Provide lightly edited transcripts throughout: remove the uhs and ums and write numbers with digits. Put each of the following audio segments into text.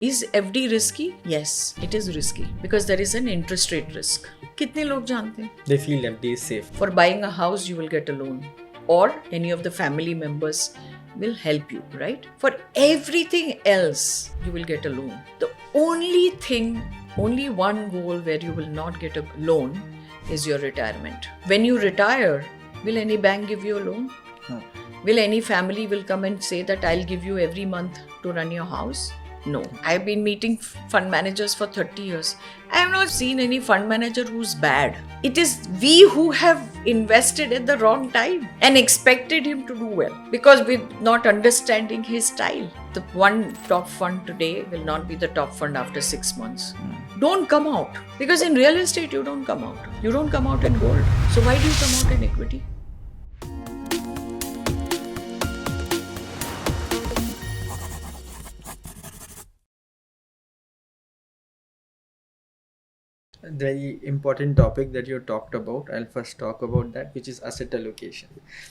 Is FD risky? Yes, it is risky because there is an interest rate risk. कितने लोग जानते हैं? They feel FD is safe. For buying a house, you will get a loan, or any of the family members will help you, right? For everything else, you will get a loan. The only thing, only one goal where you will not get a loan is your retirement. When you retire, will any bank give you a loan? No. Will any family will come and say that I'll give you every month to run your house? No. I've been meeting fund managers for 30 years. I have not seen any fund manager who's bad. It is we who have invested at the wrong time and expected him to do well because we're not understanding his style. The one top fund today will not be the top fund after 6 months. Don't come out because in real estate you don't come out. You don't come out in gold. So why do you come out in equity? Very important topic that you talked about. I'll first talk about that, which is asset allocation.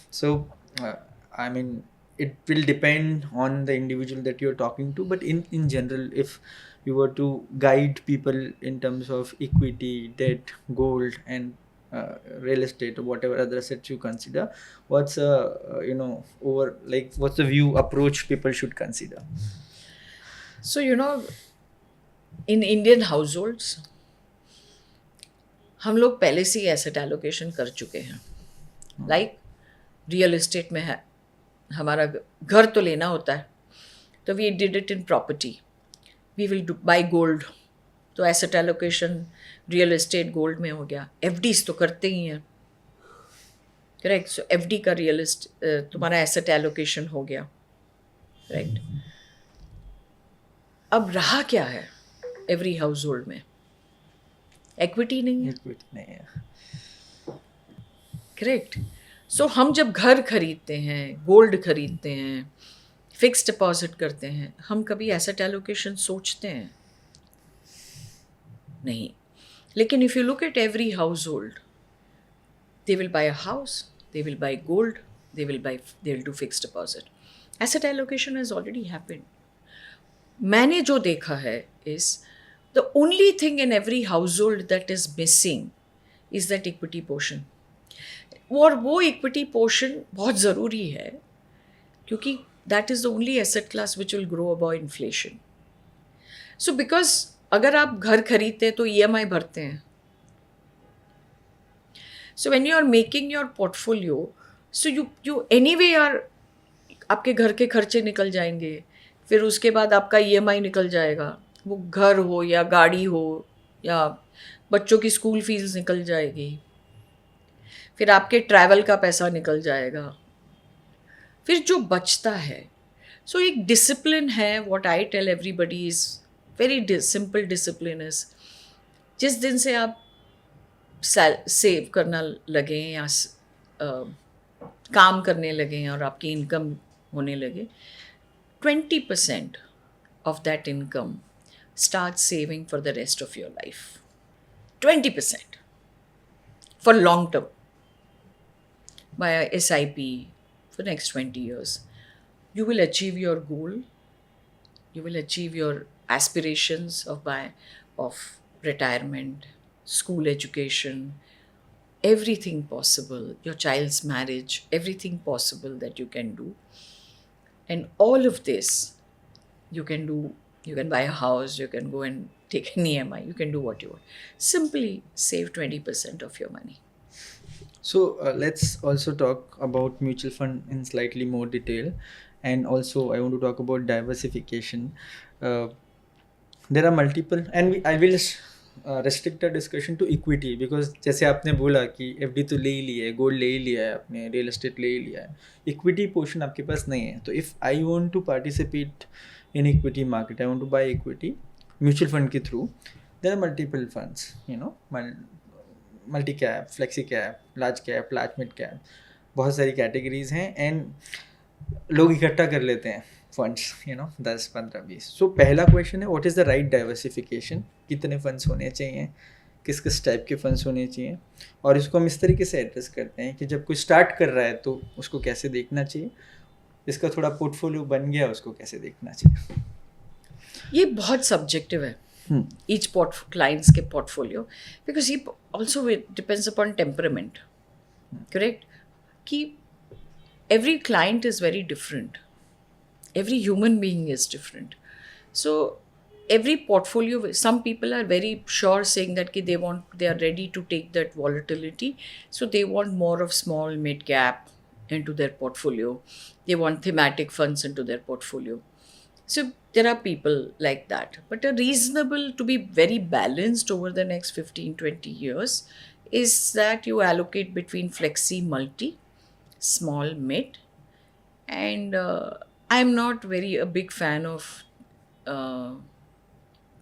So, I mean, it will depend on the individual that you're talking to, but in general, if you were to guide people in terms of equity, debt, gold, and real estate or whatever other assets you consider, what's what's the view approach people should consider? So, in Indian households, हम लोग पहले से ही asset allocation कर चुके हैं. Like real estate में है, हमारा घर तो लेना होता है, तो we did it in property. We will buy gold, तो asset allocation real estate gold में हो गया. एफडीज तो करते ही हैं, करेक्ट. सो एफडी का रियल एस्टेट तुम्हारा एसेट एलोकेशन हो गया, राइट. अब रहा क्या है एवरी हाउस होल्ड में? इक्विटी नहीं है. Equity नहीं है. करेक्ट. सो हम जब घर खरीदते हैं, गोल्ड खरीदते हैं, फिक्स डिपॉजिट करते हैं, हम कभी एसेट एलोकेशन सोचते हैं? नहीं. लेकिन if you look at every house hold, they will buy a house, they will buy gold, they will do fix deposit. Asset allocation has already happened. मैंने जो देखा है is the only thing in every household that is missing is that equity portion. और वो equity portion बहुत ज़रूरी है क्योंकि that is the only asset class which will grow above inflation. So because अगर आप घर खरीदते हैं तो EMI भरते हैं. So when you are making your portfolio, so you anyway are, आपके घर के खर्चे निकल जाएंगे, फिर उसके बाद आपका EMI निकल जाएगा, वो घर हो या गाड़ी हो या बच्चों की स्कूल फीस निकल जाएगी, फिर आपके ट्रैवल का पैसा निकल जाएगा, फिर जो बचता है. सो एक डिसिप्लिन है. What I tell everybody is very simple discipline is, जिस दिन से आप सेव करना लगें या काम करने लगें और आपकी इनकम होने लगे, 20% of that income start saving for the rest of your life. 20% for long term by a SIP for next 20 years. You will achieve your goal. You will achieve your aspirations of retirement, school education, everything possible, your child's marriage, everything possible that you can do. And all of this you can do. You can buy a house, you can go and take an EMI, you can do what you want. Simply save 20% of your money. So let's also talk about mutual fund in slightly more detail, and also I want to talk about diversification. There are multiple, and I will restrict the discussion to equity because जैसे आपने बोला कि FD तो ले ही लिया है, gold ले ही लिया है, आपने रियल एस्टेट ले ही लिया है, इक्विटी पोर्शन आपके पास नहीं है. तो if I want to participate in equity market, I want to buy equity mutual fund के through, there are multiple funds, multi cap, flexi cap, large mid cap, बहुत सारी categories हैं and लोग इकट्ठा कर लेते हैं funds, 10, 15, 20. So पहला question है, what is the right diversification? कितने funds होने चाहिए, किस किस टाइप के फंड्स होने चाहिए, और इसको हम इस तरीके से एड्रेस करते हैं कि जब कोई स्टार्ट कर रहा है तो उसको कैसे देखना चाहिए, इसका थोड़ा पोर्टफोलियो बन गया उसको कैसे देखना चाहिए. ये बहुत सब्जेक्टिव है each clients के portfolio, because ये also it depends upon temperament, correct? कि every client is very different, every human being is different, so every portfolio, some people are very sure saying that ki they are ready to take that volatility, so they want more of small mid cap into their portfolio, they want thematic funds into their portfolio. So there are people like that, but a reasonable to be very balanced over the next 15-20 years is that you allocate between flexi, multi, small, mid, and I'm not very a big fan of uh,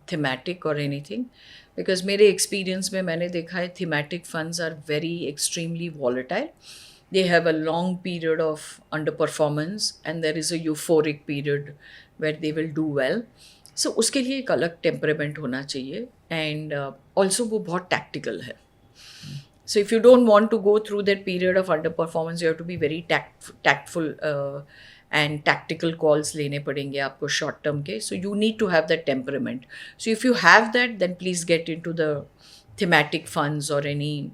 thematic or anything, because मेरे experience में मैंने देखा है thematic funds are very extremely volatile. They have a long period of underperformance and there is a euphoric period where they will do well. So उसके लिए एक अलग temperament होना चाहिए, and also वो बहुत tactical है. So if you don't want to go through that period of underperformance, you have to be very tactful and tactical calls लेने पड़ेंगे आपको short term के. So you need to have that temperament. So if you have that, then please get into the thematic funds or any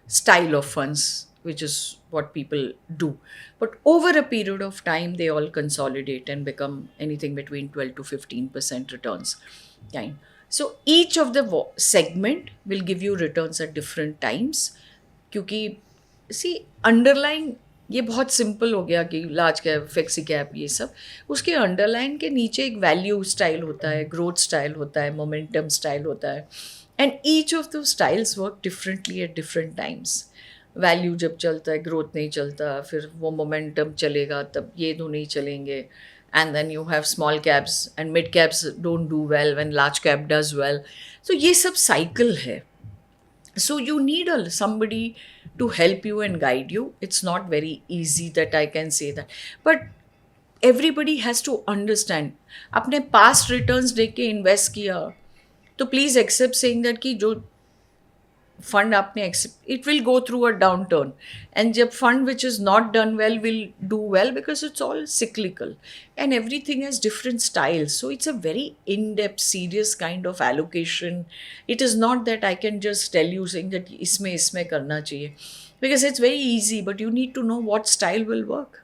style of funds, which is what people do. But over a period of time, they all consolidate and become anything between 12 to 15% returns. Kind. So each of the segment will give you returns at different times. क्योंकि see underlying ये बहुत simple हो गया कि large cap, flexi cap, ये सब उसके underline के नीचे एक वैल्यू स्टाइल होता है, ग्रोथ स्टाइल होता है, मोमेंटम स्टाइल होता है, एंड ईच ऑफ दो styles work differently at different times. Value जब चलता है, ग्रोथ नहीं चलता, फिर वो मोमेंटम चलेगा, तब ये दो नहीं चलेंगे. And then you have small caps and mid caps don't do well when large cap does well. So ये सब cycle है. So you need somebody to help you and guide you. It's not very easy that I can say that. But everybody has to understand. अपने past returns देख के invest किया, तो please accept saying that कि जो fund आपने accept, it will go through a downturn, and जब fund which is not done well will do well, because it's all cyclical and everything has different styles. So it's a very in-depth, serious kind of allocation. It is not that I can just tell you saying that इसमें करना चाहिए, because it's very easy, but you need to know what style will work.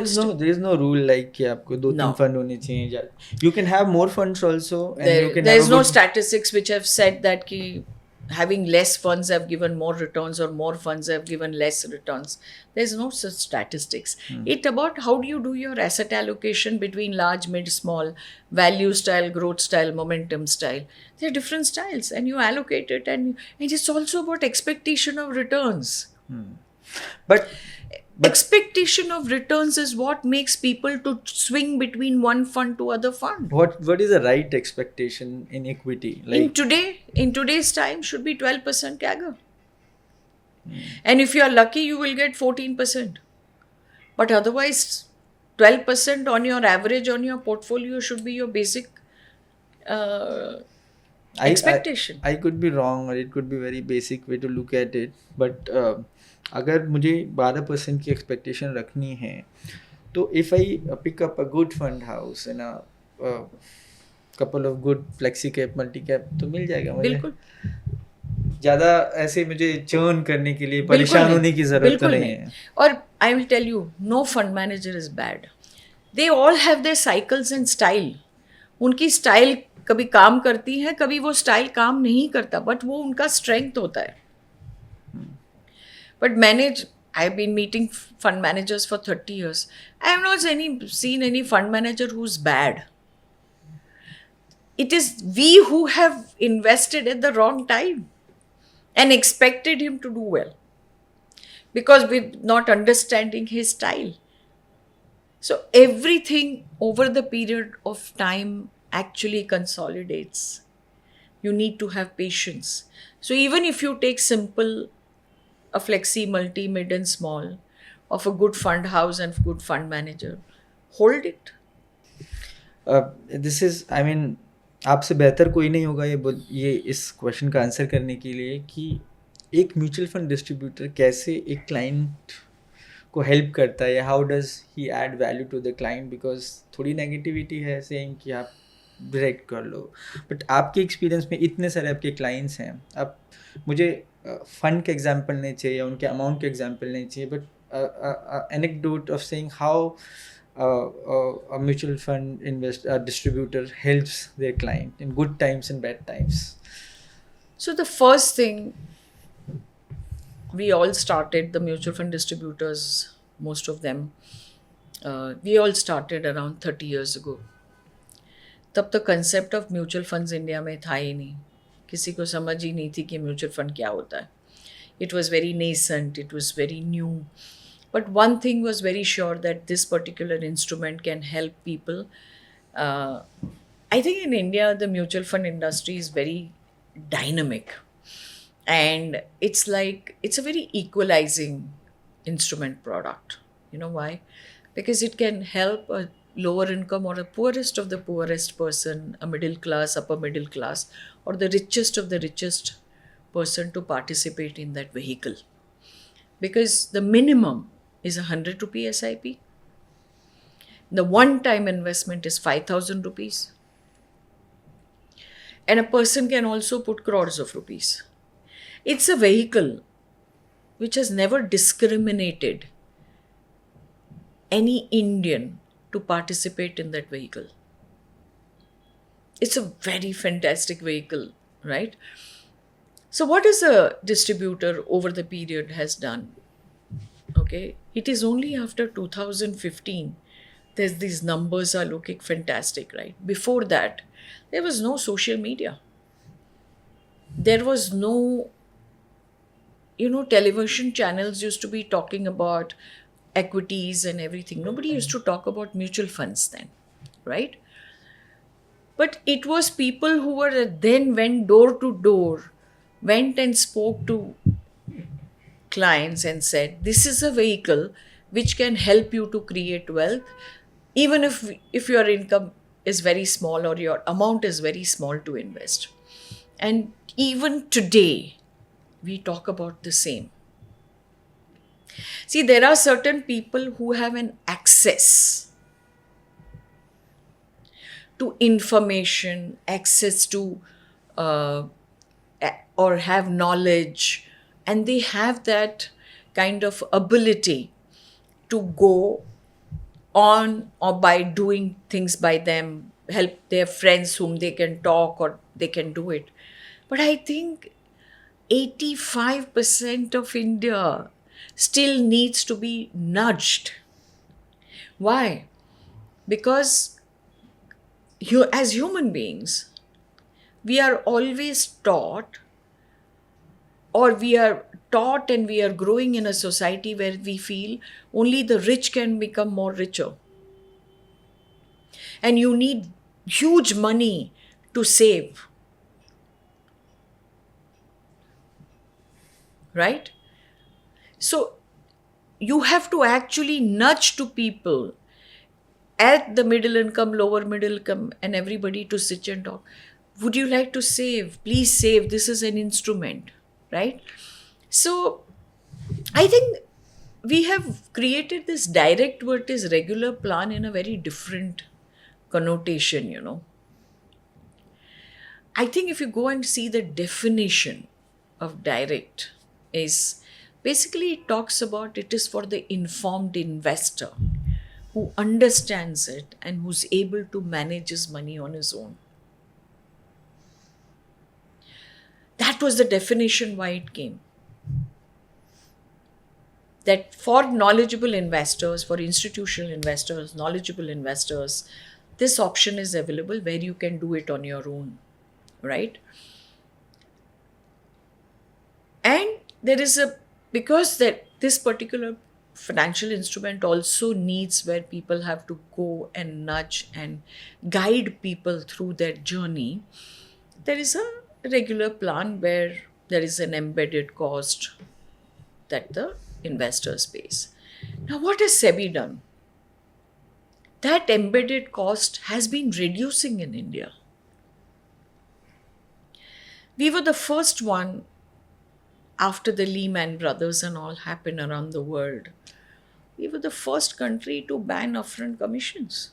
So there is no rule like कि आपको दो तीन fund होने चाहिए. You can have more funds also, and you can there have is no statistics which have said that कि having less funds have given more returns or more funds have given less returns. There's no such statistics. It's about how do you do your asset allocation between large, mid, small, value style, growth style, momentum style. There are different styles, and you allocate it, and it's also about expectation of returns. But expectation of returns is what makes people to swing between one fund to other fund. What is the right expectation in equity? Like in today's time should be 12% CAGR. And if you are lucky, you will get 14%. But otherwise, 12% on your average on your portfolio should be your basic expectation. I could be wrong, or it could be very basic way to look at it. But अगर मुझे 12% की expectation रखनी है, तो if I pick up a good fund house and couple of good flexi cap, multi cap, तो मिल जाएगा मुझे. बिल्कुल. ज़्यादा ऐसे मुझे चर्न करने के लिए परेशान होने की ज़रूरत तो नहीं है. और I will tell you, no fund manager is bad. They all have their cycles and style. उनकी स्टाइल कभी काम करती है, कभी वो स्टाइल काम नहीं करता, बट वो उनका स्ट्रेंथ होता है. But I've been meeting fund managers for 30 years. I have not seen any fund manager who's bad. It is we who have invested at the wrong time and expected him to do well, because we're not understanding his style. So everything over the period of time actually consolidates. You need to have patience. So even if you take simple a flexi, multi, mid and small of a good fund house and good fund manager, hold it. This is, I mean, आपसे बेहतर कोई नहीं होगा ये इस question का answer करने के लिए कि एक म्यूचुअल फंड डिस्ट्रीब्यूटर कैसे एक क्लाइंट को हेल्प करता है, या how does he add value to the client? Because थोड़ी नेगेटिविटी है सेइंग कि आप डायरेक्ट कर लो, बट आपके एक्सपीरियंस में इतने सारे आपके क्लाइंट्स हैं, आप मुझे फंड के एग्जांपल नहीं चाहिए, उनके अमाउंट के एग्जांपल नहीं चाहिए, but anecdote of saying how a mutual fund distributor helps their client in good times and bad times. So the first thing, we all started, the mutual fund distributors, most of them, we all started around 30 years ago. तब तो concept of mutual funds India में था ही नहीं, किसी को समझ ही नहीं थी कि म्यूचुअल फंड क्या होता है. It was very nascent, it was very new. But one thing was very sure, that this particular instrument can help people. I think in India, the mutual fund industry is very dynamic. And it's like, it's a very equalizing instrument product. You know why? Because it can help a lower income or a poorest of the poorest person, a middle class, upper middle class, or the richest of the richest person to participate in that vehicle. Because the minimum is 100 rupee SIP. The one-time investment is 5,000 rupees. And a person can also put crores of rupees. It's a vehicle which has never discriminated any Indian to participate in that vehicle. It's a very fantastic vehicle, right? So what is a distributor over the period has done? Okay, it is only after 2015 these numbers are looking fantastic, right? Before that, there was no social media. There was no, television channels used to be talking about equities and everything. Nobody used to talk about mutual funds then, right? But it was people who were then went door to door, went and spoke to clients and said, this is a vehicle which can help you to create wealth, even if your income is very small or your amount is very small to invest. And even today, we talk about the same. See, there are certain people who have an access to information, access to or have knowledge, and they have that kind of ability to go on, or by doing things by them, help their friends whom they can talk, or they can do it. But I think 85% of India still needs to be nudged. Why? Because as human beings, we are always taught, or we are taught and we are growing in a society where we feel only the rich can become more richer. And you need huge money to save. Right? So you have to actually nudge to people at the middle income, lower middle income, and everybody to sit and talk. Would you like to save? Please save. This is an instrument. Right? So I think we have created this direct versus regular plan in a very different connotation, I think if you go and see the definition of direct, is basically it talks about, it is for the informed investor who understands it and who's able to manage his money on his own. That was the definition why it came. That for knowledgeable investors, for institutional investors, knowledgeable investors, this option is available where you can do it on your own, right? And there is because that this particular financial instrument also needs where people have to go and nudge and guide people through their journey. There is a regular plan where there is an embedded cost that the investors pays. Now, what has SEBI done? That embedded cost has been reducing in India. We were the first one after the Lehman Brothers and all happened around the world We were the first country to ban upfront commissions.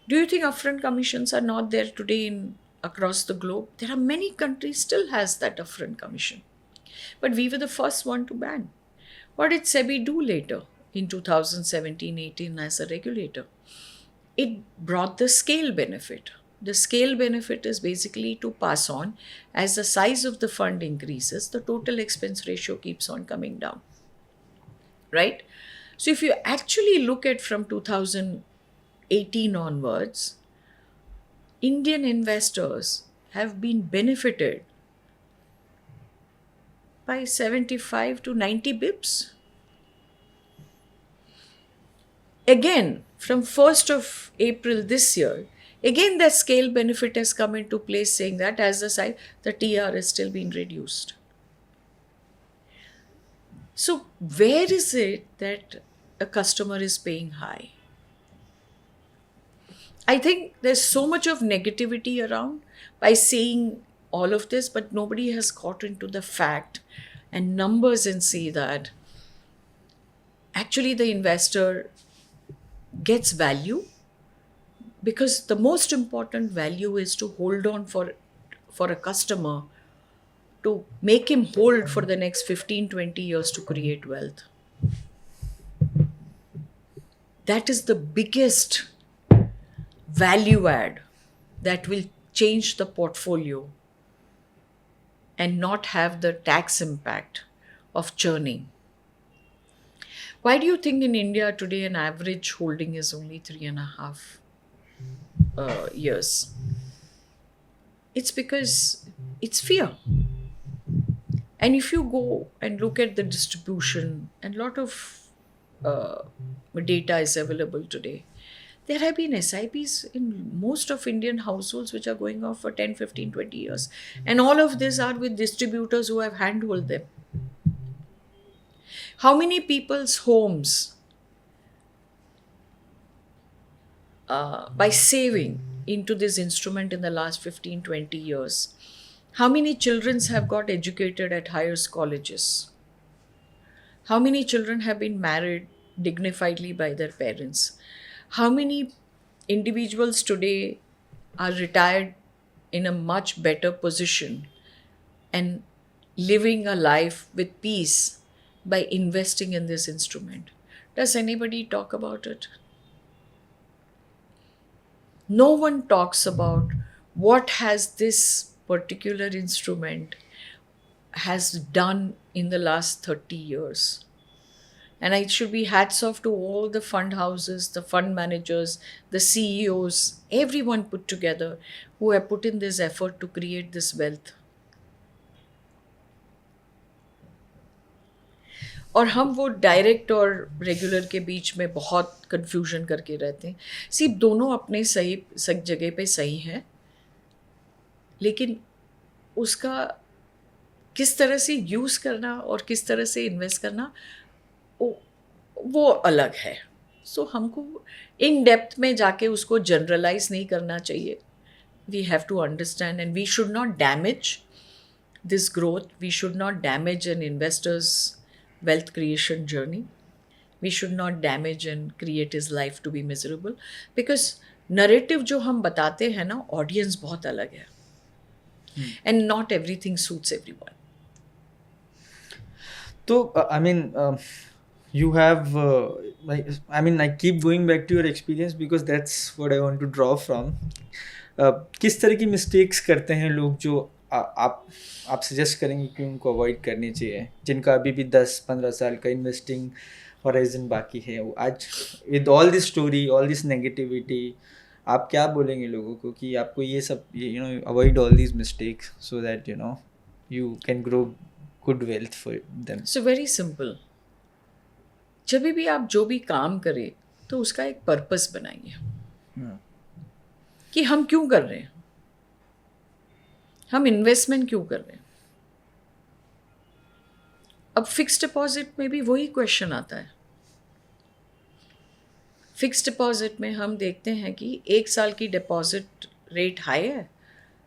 Do you think upfront commissions are not there today across the globe? There are many countries still has that upfront commission. But we were the first one to ban. What did SEBI do later in 2017-18 as a regulator? It brought the scale benefit. The scale benefit is basically to pass on as the size of the fund increases, the total expense ratio keeps on coming down. Right? So if you actually look at from 2018 onwards, Indian investors have been benefited by 75 to 90 bips. Again, from 1st of April this year, again that scale benefit has come into place, saying that as the size, the TR is still being reduced. So where is it that a customer is paying high? I think there's so much of negativity around by saying all of this, but nobody has got into the fact and numbers and see that actually the investor gets value, because the most important value is to hold on for a customer, to make him hold for the next 15-20 years to create wealth. That is the biggest value add that will change the portfolio and not have the tax impact of churning. Why do you think in India today an average holding is only 3.5 years? It's because it's fear. And if you go and look at the distribution, and a lot of data is available today, there have been SIPs in most of Indian households which are going off for 10, 15, 20 years. And all of these are with distributors who have handhold them. How many people's homes, by saving into this instrument in the last 15, 20 years, how many children have got educated at higher colleges? How many children have been married dignifiedly by their parents? How many individuals today are retired in a much better position and living a life with peace by investing in this instrument? Does anybody talk about it? No one talks about what has this particular instrument has done in the last 30 years. And it should be hats off to all the fund houses, the fund managers, the CEOs, everyone put together who have put in this effort to create this wealth. और हम वो direct और regular के बीच में बहुत confusion करके रहते हैं. सिर्फ दोनों अपने सही जगह पे सही हैं, लेकिन उसका किस तरह से यूज़ करना और किस तरह से इन्वेस्ट करना वो अलग है. सो हमको इन डेप्थ में जाके उसको जनरलाइज नहीं करना चाहिए. We have to understand and we should not damage this growth. We should not damage an investor's wealth creation journey. We should not damage and create his life to be miserable, because narrative जो हम बताते हैं ना, audience बहुत अलग है, and not everything suits everyone. So I mean, you have I keep going back to your experience because that's what I want to draw from. किस तरह की मिस्टेक्स करते हैं लोग जो आप सजेस्ट करेंगे कि उनको अवॉइड करनी चाहिए, जिनका अभी भी 10-15 साल का इन्वेस्टिंग हॉराइजन बाकी है? वो आज with all this story, all this negativity, आप क्या बोलेंगे लोगों को कि आपको ये सब avoid all this mistakes so that you can grow good wealth for them? So very simple. जब भी आप जो भी काम करें तो उसका एक पर्पस बनाइए कि हम क्यों कर रहे हैं, हम इन्वेस्टमेंट क्यों कर रहे हैं. अब फिक्स्ड डिपॉजिट में भी वही क्वेश्चन आता है. फिक्स्ड डिपॉजिट में हम देखते हैं कि 1 साल की डिपॉजिट रेट हाई है,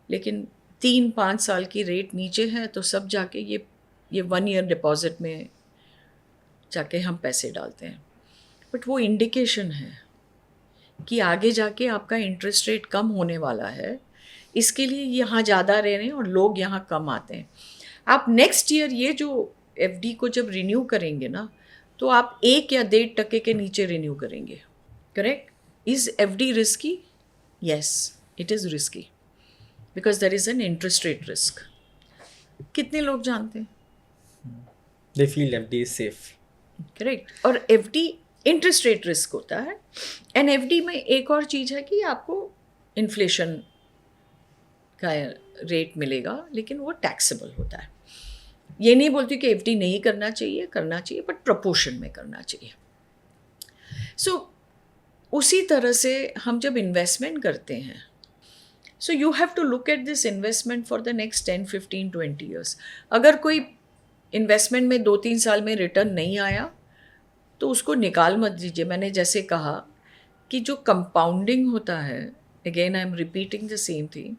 लेकिन 3-5 साल की रेट नीचे है, तो सब जाके ये ये 1 ईयर डिपॉजिट में जाके हम पैसे डालते हैं, बट वो इंडिकेशन है कि आगे जाके आपका इंटरेस्ट रेट कम होने वाला है, इसके लिए यहाँ ज़्यादा रह रहे हैं और लोग यहाँ कम आते हैं। आप नेक्स्ट ईयर ये जो एफडी को जब रिन्यू करेंगे ना, तो आप 1 या 1.5% के नीचे रिन्यू करेंगे, correct? Is FD risky? Yes, it is risky because there is an interest rate risk. कितने लोग जानते हैं? They feel FD is safe. Correct. और एफडी इंटरेस्ट रेट रिस्क होता है, एंड एफडी में एक और चीज़ है कि आपको इन्फ्लेशन का रेट मिलेगा, लेकिन वो टैक्सेबल होता है। ये नहीं बोलती कि एफडी नहीं करना चाहिए, करना चाहिए, बट प्रपोर्शन में करना चाहिए। सो उसी तरह से हम जब इन्वेस्टमेंट करते हैं, so you have to look at this investment for the next 10, 15, 20 years. अगर कोई इन्वेस्टमेंट में 2-3 साल में रिटर्न नहीं आया तो उसको निकाल मत दीजिए। मैंने जैसे कहा कि जो कंपाउंडिंग होता है, again I am repeating the same thing,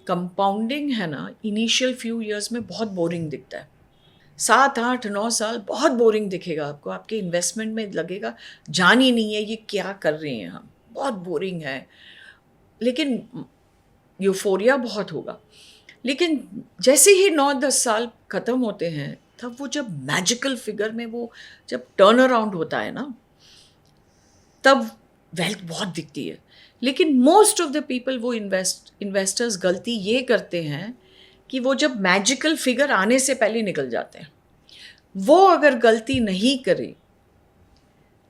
compounding है ना, इनिशियल फ्यू ईयर्स में बहुत बोरिंग दिखता है। 7, 8, 9 साल बहुत बोरिंग दिखेगा आपको, आपके इन्वेस्टमेंट में लगेगा जान ही नहीं है ये क्या कर रहे हैं हम, बहुत बोरिंग है, लेकिन यूफोरिया बहुत होगा। लेकिन जैसे ही 9-10 साल ख़त्म होते हैं, तब वो जब मैजिकल फिगर में वो जब टर्न अराउंड होता है ना, तब वेल्थ बहुत दिखती है। लेकिन मोस्ट ऑफ द पीपल, वो इन्वेस्टर्स गलती ये करते हैं कि वो जब मैजिकल फिगर आने से पहले निकल जाते हैं। वो अगर गलती नहीं करे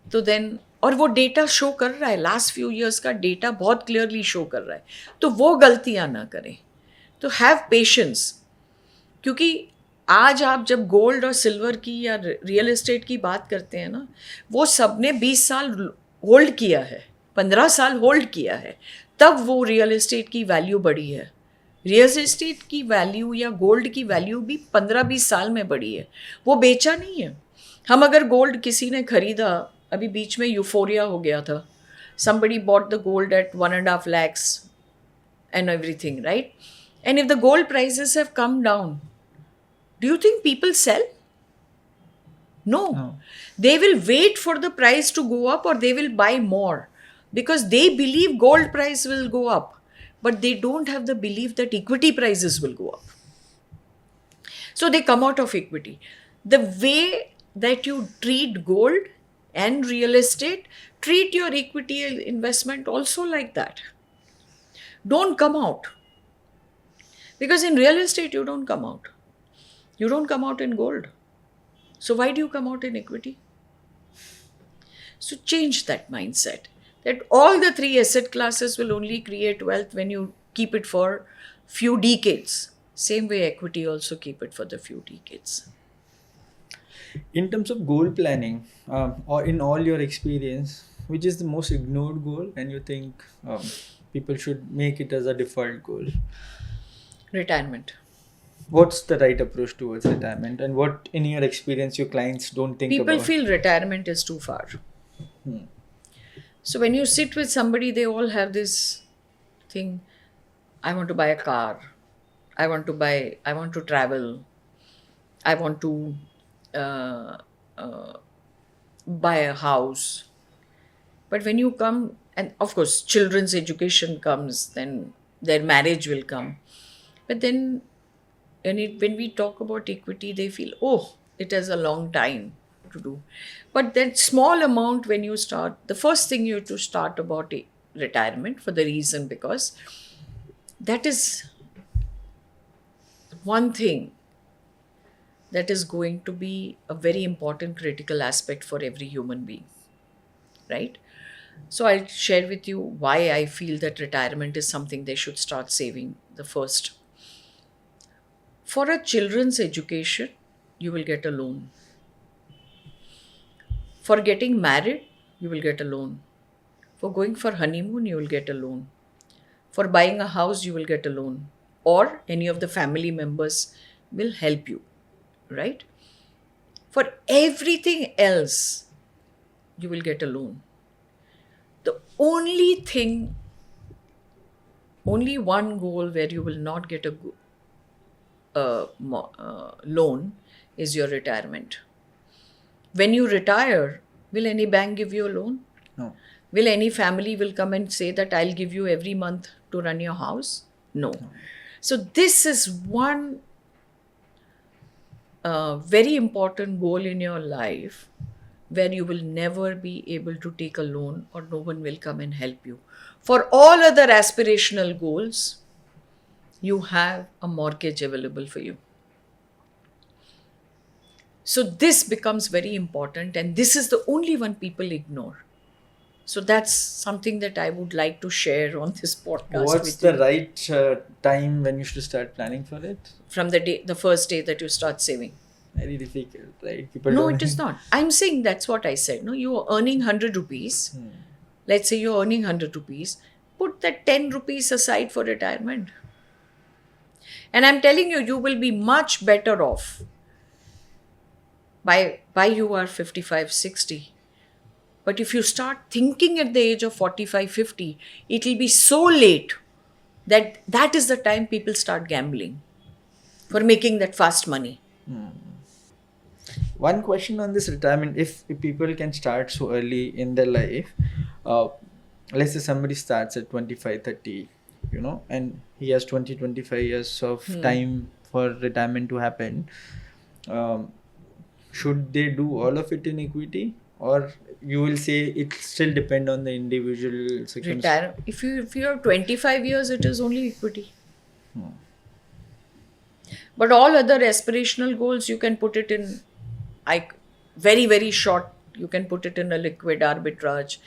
तो देन, और वो डेटा शो कर रहा है, लास्ट फ्यू इयर्स का डेटा बहुत क्लियरली शो कर रहा है, तो वो गलतियां ना करें। तो हैव पेशेंस, क्योंकि आज आप जब गोल्ड और सिल्वर की या रियल एस्टेट की बात करते हैं ना, वो सब ने 20 साल होल्ड किया है, 15 साल होल्ड किया है, तब वो रियल एस्टेट की वैल्यू बढ़ी है। रियल एस्टेट की वैल्यू या गोल्ड की वैल्यू भी 15-20 साल में बढ़ी है, वो बेचा नहीं है। हम अगर गोल्ड किसी ने खरीदा, अभी बीच में यूफोरिया हो गया था, somebody bought the gold at 1.5 lakhs and everything, right? And if the gold prices have come down, do you think people sell? No. They will wait for the price to go up, or they will buy more, because they believe gold price will go up, but they don't have the belief that equity prices will go up. So they come out of equity. The way that you treat gold and real estate, treat your equity investment also like that. Don't come out. Because in real estate, you don't come out. You don't come out in gold. So why do you come out in equity? So change that mindset, that all the 3 asset classes will only create wealth when you keep it for few decades. Same way equity also keep it for the few decades. In terms of goal planning, or in all your experience, which is the most ignored goal, and you think people should make it as a default goal? Retirement. What's the right approach towards retirement, and what, in your experience, your clients don't think People about? feel retirement is too far. So when you sit with somebody, they all have this thing, I want to buy a car, I want to travel, I want to buy a house. But when you come, and of course children's education comes, then their marriage will come. But then when we talk about equity, they feel, oh, it has a long time to do. But that small amount, when you start, the first thing you have to start about retirement, for the reason because that is one thing that is going to be a very important critical aspect for every human being, right? So I'll share with you why I feel that retirement is something they should start saving the first. For a children's education, you will get a loan. For getting married, you will get a loan. For going for honeymoon, you will get a loan. For buying a house, you will get a loan. Or any of the family members will help you, right? For everything else, you will get a loan. The only one goal where you will not get a loan is your retirement. When you retire, will any bank give you a loan? No. Will any family will come and say that I'll give you every month to run your house? No. So this is one very important goal in your life where you will never be able to take a loan or no one will come and help you. For all other aspirational goals, you have a mortgage available for you. So this becomes very important, and this is the only one people ignore. So that's something that I would like to share on this podcast. What's with the you. right time when you should start planning for it? From the first day that you start saving. Very difficult, right? People No, don't. it is not. I'm saying that's what I said. No, you are earning 100 rupees. Let's say you're earning 100 rupees. Put that 10 rupees aside for retirement. And I'm telling you, you will be much better off by you are 55, 60. But if you start thinking at the age of 45, 50, it will be so late that that is the time people start gambling for making that fast money. One question on this retirement: if people can start so early in their life, let's say somebody starts at 25, 30, and he has 20, 25 years of time for retirement to happen. Should they do all of it in equity, or you will say it still depend on the individual circumstance? Retire. If you have 25 years, it is only equity. But all other aspirational goals, you can put it in very, very short, you can put it in a liquid arbitrage.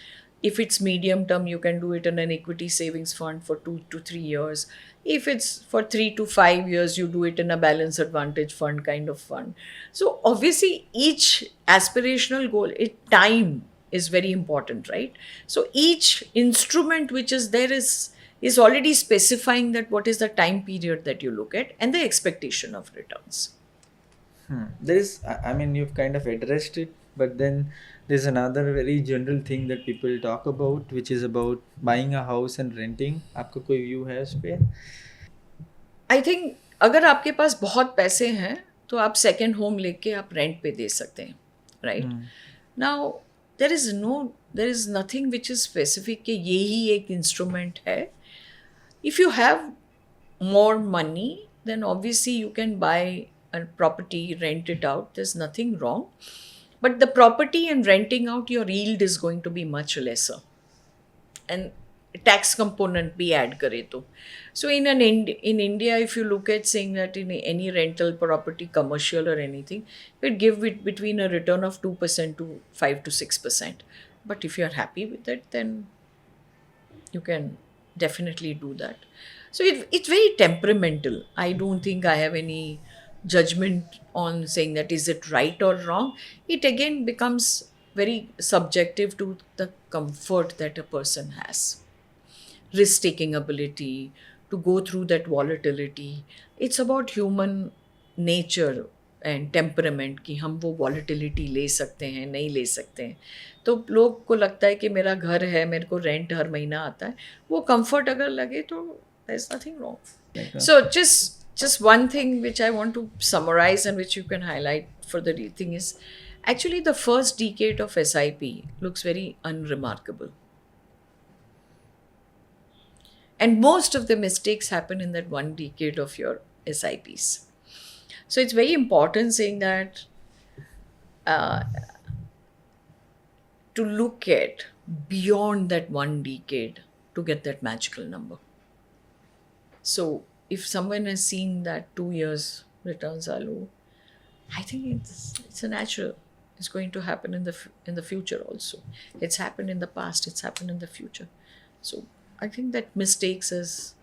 If it's medium term, you can do it in an equity savings fund for 2 to 3 years. If it's for 3 to 5 years, you do it in a balance advantage fund kind of fund. So obviously each aspirational goal, time is very important, right? So each instrument which is there is already specifying that what is the time period that you look at and the expectation of returns. There is, I mean, you've kind of addressed it, but then there's another very general thing that people talk about, which is about buying a house and renting. आपका कोई view है उस पे? I think अगर आपके पास बहुत पैसे हैं तो आप सेकेंड होम लेके आप रेंट पे दे सकते हैं, right? Now there is nothing which is specific कि यही एक इंस्ट्रूमेंट है. If you have more money, then obviously you can buy a property, rent it out. There's nothing wrong. But the property and renting out, your yield is going to be much lesser. And tax component be add kare to. So in India, if you look at saying that in any rental property, commercial or anything, it give it between a return of 2% to 5 to 6%. But if you're happy with it, then you can definitely do that. So it's very temperamental. I don't think I have any judgment on saying that is it right or wrong. It again becomes very subjective to the comfort that a person has. Risk-taking ability, to go through that volatility. It's about human nature and temperament कि हम वो volatility ले सकते हैं, नहीं ले सकते हैं. तो लोग को लगता है कि मेरा घर है, मेरे को रेंट हर महीना आता है, वो comfort अगर लगे तो there's nothing wrong. So just one thing which I want to summarize and which you can highlight for the thing is actually the first decade of SIP looks very unremarkable. And most of the mistakes happen in that one decade of your SIPs. So it's very important saying that to look at beyond that one decade to get that magical number. So if someone has seen that 2 years returns are low, I think it's a natural. It's going to happen in the future also. It's happened in the past. It's happened in the future. So I think that mistakes is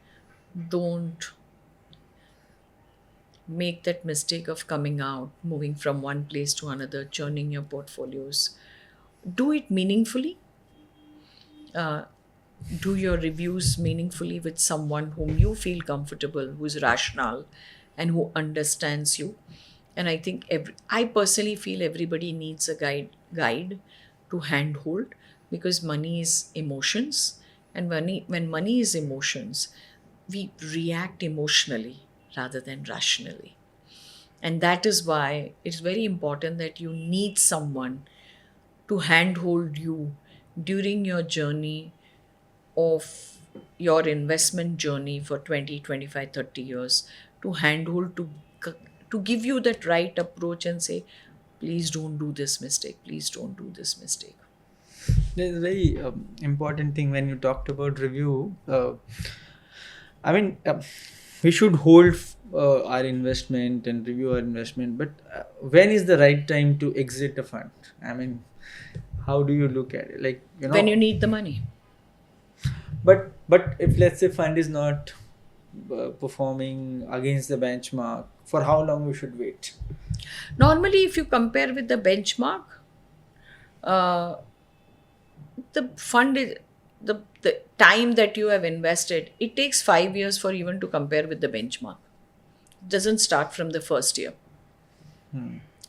don't make that mistake of coming out, moving from one place to another, churning your portfolios. Do it meaningfully. Do your reviews meaningfully with someone whom you feel comfortable, who is rational and who understands you. And I think I personally feel everybody needs a guide to handhold, because money is emotions, and when money is emotions, we react emotionally rather than rationally. And that is why it's very important that you need someone to handhold you during your journey of your investment journey for 20, 25, 30 years, to handhold, to give you that right approach and say, please don't do this mistake, please don't do this mistake. There's a very important thing when you talked about review. I mean, we should hold our investment and review our investment, but when is the right time to exit a fund? I mean, how do you look at it? Like, When you need the money. but if let's say fund is not performing against the benchmark, for how long we should wait? Normally, if you compare with the benchmark, uh, the fund is the time that you have invested, it takes 5 years for even to compare with the benchmark. It doesn't start from the first year.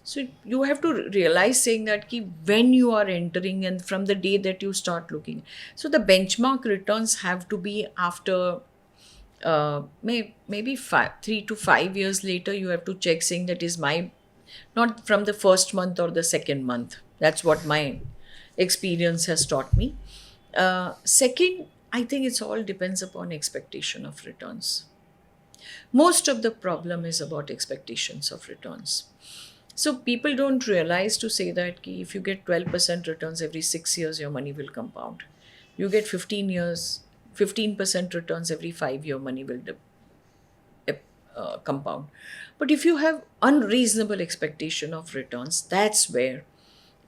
So you have to realize saying that ki when you are entering and from the day that you start looking. So the benchmark returns have to be after maybe 3 to 5 years later. You have to check saying that is my, not from the first month or the second month. That's what my experience has taught me. Second, I think it's all depends upon expectation of returns. Most of the problem is about expectations of returns. So people don't realize to say that ki if you get 12% returns every 6 years, your money will compound. You get 15 years, 15% returns every 5 year, money will compound. But if you have unreasonable expectation of returns, that's where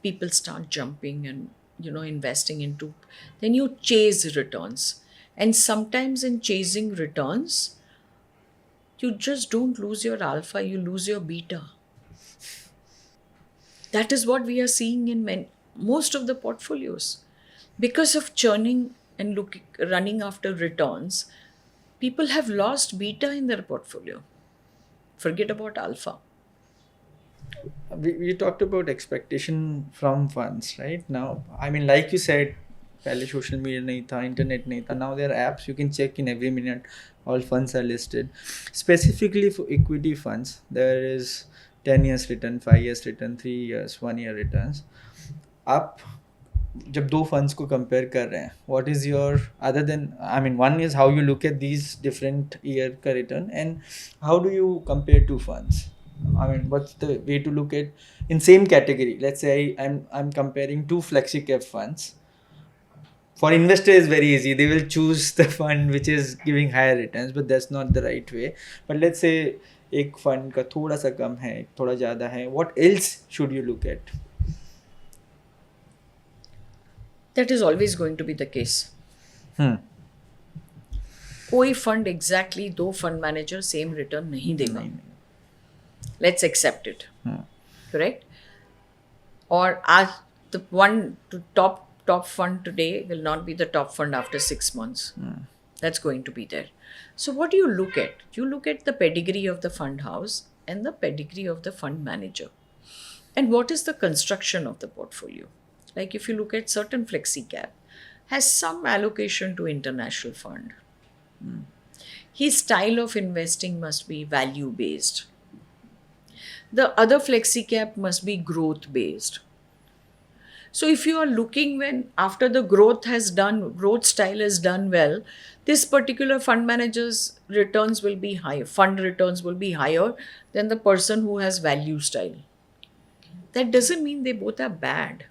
people start jumping and investing into. Then you chase returns, and sometimes in chasing returns, you just don't lose your alpha, you lose your beta. That is what we are seeing in most of the portfolios. Because of churning and running after returns, people have lost beta in their portfolio. Forget about alpha. We talked about expectation from funds, right? Now, I mean, like you said, पहले social media नहीं था, internet नहीं था. Now there are apps you can check in every minute. All funds are listed. Specifically for equity funds, there is 10 years return, 5 years return, 3 years, 1 year returns. आप जब दो funds को compare कर रहे हैं, what is your, other than, I mean, one is how you look at these different year का return, and how do you compare two funds? I mean, what's the way to look at in same category? Let's say I'm comparing two flexi cap funds. For investor is very easy. They will choose the fund which is giving higher returns, but that's not the right way. But let's say एक fund का थोड़ा सा कम है, थोड़ा ज़्यादा है. What else should you look at? That is always going to be the case. कोई fund exactly दो फंड मैनेजर सेम रिटर्न नहीं देगा. Let's accept it. Correct? Or the one to top fund today will not be the top fund after 6 months. That's going to be there. So what do you look at? You look at the pedigree of the fund house and the pedigree of the fund manager. And what is the construction of the portfolio? Like if you look at certain flexi cap, has some allocation to international fund. His style of investing must be value based. The other flexi cap must be growth based. So if you are looking when after the growth style has done well, this particular fund manager's returns will be higher, fund returns will be higher than the person who has value style. That doesn't mean they both are bad.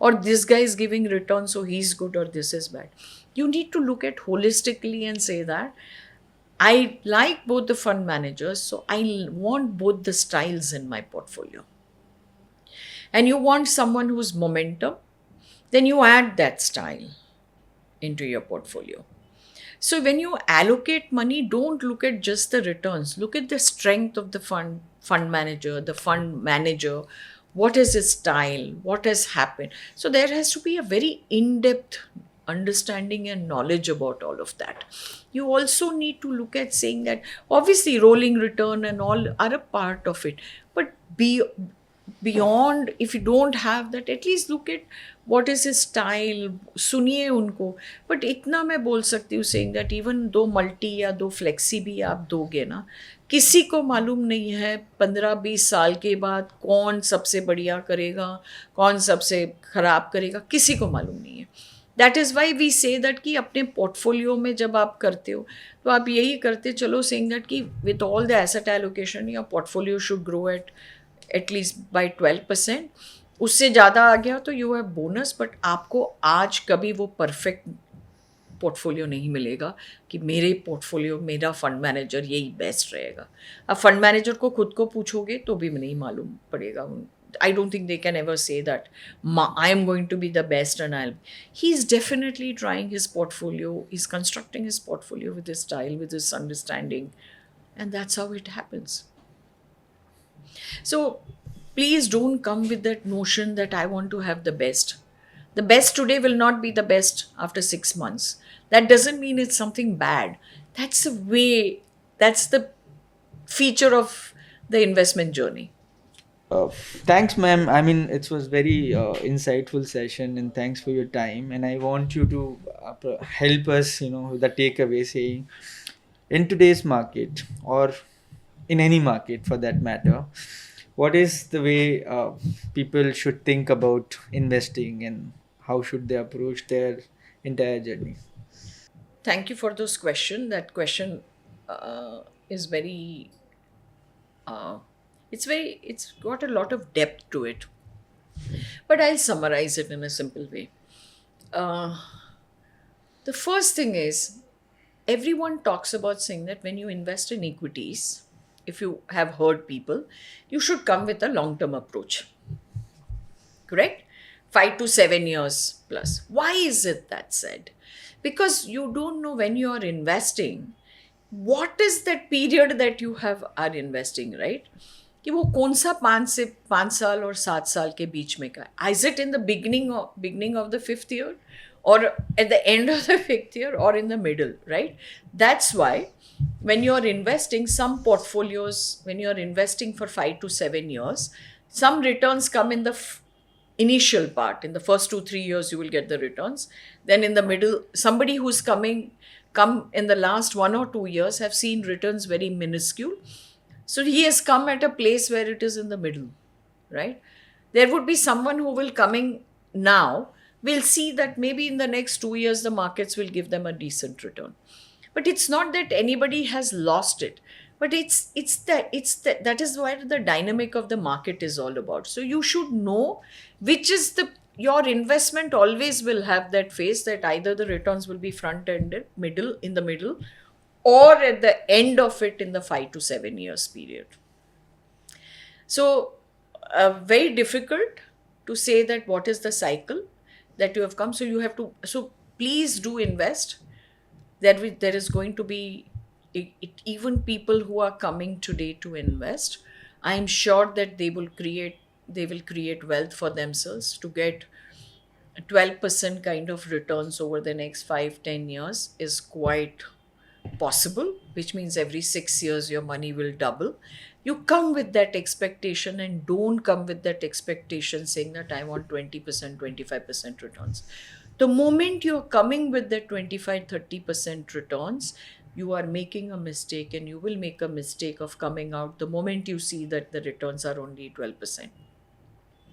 Or this guy is giving returns, so he's good, or this is bad. You need to look at holistically and say that I like both the fund managers, so I want both the styles in my portfolio. And you want someone who's momentum, then you add that style into your portfolio. So when you allocate money, don't look at just the returns. Look at the strength of the fund manager, what is his style, what has happened. So there has to be a very in-depth understanding and knowledge about all of that. You also need to look at saying that obviously rolling return and all are a part of it, but beyond, if you don't have that, at least look at what is his style, सुनिए उनको. But इतना मैं बोल सकती हूँ saying that even 2 multi या 2 flexi भी आप दोगे ना, किसी को मालूम नहीं है 15-20 साल के बाद कौन सबसे बढ़िया करेगा, कौन सबसे खराब करेगा, किसी को मालूम नहीं है. That is why we say that कि अपने पोर्टफोलियो में जब आप करते हो तो आप यही करते चलो, सेइंग दैट कि with all the asset allocation your portfolio should grow at least by 12%. उससे ज़्यादा आ गया तो यू हैव बोनस. बट आपको आज कभी वो परफेक्ट पोर्टफोलियो नहीं मिलेगा कि मेरे पोर्टफोलियो, मेरा फंड मैनेजर यही बेस्ट रहेगा. अब फंड मैनेजर को खुद को पूछोगे तो भी नहीं मालूम पड़ेगा. I don't think they can ever say that I am going to be the best and he's definitely trying his portfolio, he's constructing his portfolio with his style, with his understanding, and that's how it happens. So please don't come with that notion that I want to have the best. The best today will not be the best after 6 months. That doesn't mean it's something bad. That's the way, that's the feature of the investment journey. Thanks, ma'am. I mean, it was very insightful session, and thanks for your time. And I want you to help us, with the takeaway saying, in today's market or in any market for that matter, what is the way people should think about investing and how should they approach their entire journey? Thank you for this question. That question is very... it's got a lot of depth to it. But I'll summarize it in a simple way. The first thing is, everyone talks about saying that when you invest in equities, if you have heard people, you should come with a long-term approach. Correct? 5 to 7 years plus. Why is it that said? Because you don't know when you are investing, what is that period that you are investing, right? कि वो कौन सा 5 साल और 7 साल के बीच में का है. Is it in the beginning of the 5th year, or at the end of the 5th year, or in the middle, right? That's why when you're investing, some portfolios, when you're investing for 5 to 7 years, some returns come in the initial part. In the first 2-3 years, you will get the returns. Then in the middle, somebody who's come in the last 1 or 2 years have seen returns very minuscule. So he has come at a place where it is in the middle, right? There would be someone who will coming now, will see that maybe in the next 2 years, the markets will give them a decent return. But it's not that anybody has lost it, but that is what the dynamic of the market is all about. So you should know which is your investment always will have that phase that either the returns will be front-ended, in the middle, or at the end of it in the 5 to 7 years period. So very difficult to say that what is the cycle that you have come. So please do invest. There is going to be even people who are coming today to invest. I am sure that they will create wealth for themselves. To get 12% kind of returns over the next 5-10 years is quite possible, which means every 6 years your money will double. You come with that expectation, and don't come with that expectation saying that I want 20%, 25% returns. The moment you're coming with that 25-30% returns, you are making a mistake, and you will make a mistake of coming out the moment you see that the returns are only 12%.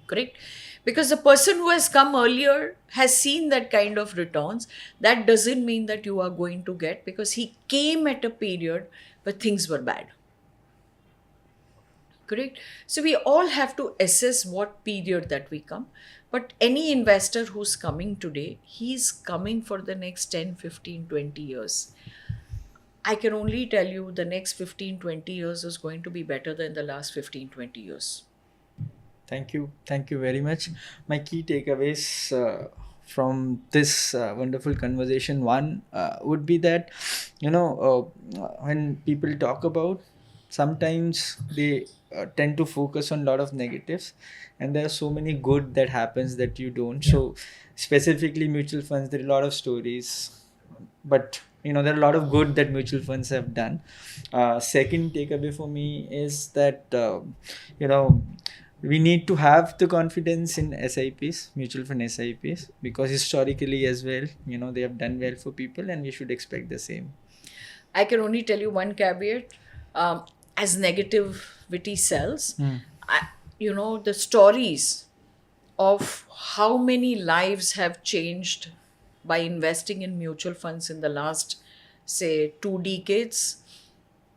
Correct? Because the person who has come earlier has seen that kind of returns. That doesn't mean that you are going to get, because he came at a period where things were bad. Correct? So we all have to assess what period that we come. But any investor who's coming today, he's coming for the next 10, 15, 20 years. I can only tell you the next 15, 20 years is going to be better than the last 15, 20 years. Thank you very much. My key takeaways from this wonderful conversation, one would be that when people talk about, sometimes they tend to focus on a lot of negatives, and there are so many good that happens that you don't. So specifically mutual funds, there are a lot of stories, but there are a lot of good that mutual funds have done. Second takeaway for me is that we need to have the confidence in SIPs, mutual fund SIPs, because historically as well, they have done well for people, and we should expect the same. I can only tell you one caveat. As negativity sells, I, the stories of how many lives have changed by investing in mutual funds in the last, say, 2 decades,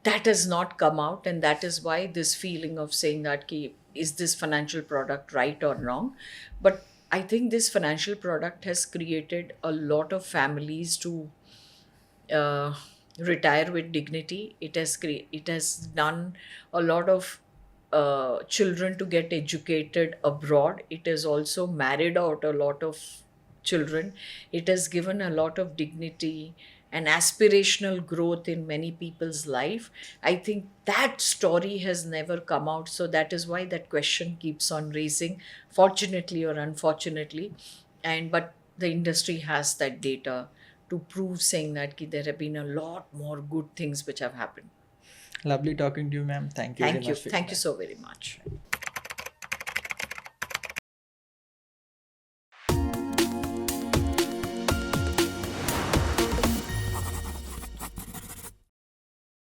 that has not come out. And that is why this feeling of saying that, is this financial product right or wrong? But I think this financial product has created a lot of families to uh, retire with dignity. It has done a lot of children to get educated abroad. It has also married out a lot of children. It has given a lot of dignity and aspirational growth in many people's life. I think that story has never come out. So that is why that question keeps on raising, fortunately or unfortunately. And but the industry has that data to prove, saying that there have been a lot more good things which have happened. Lovely talking to you, ma'am. Thank you very Thank you. much for your Thank you time. so very much.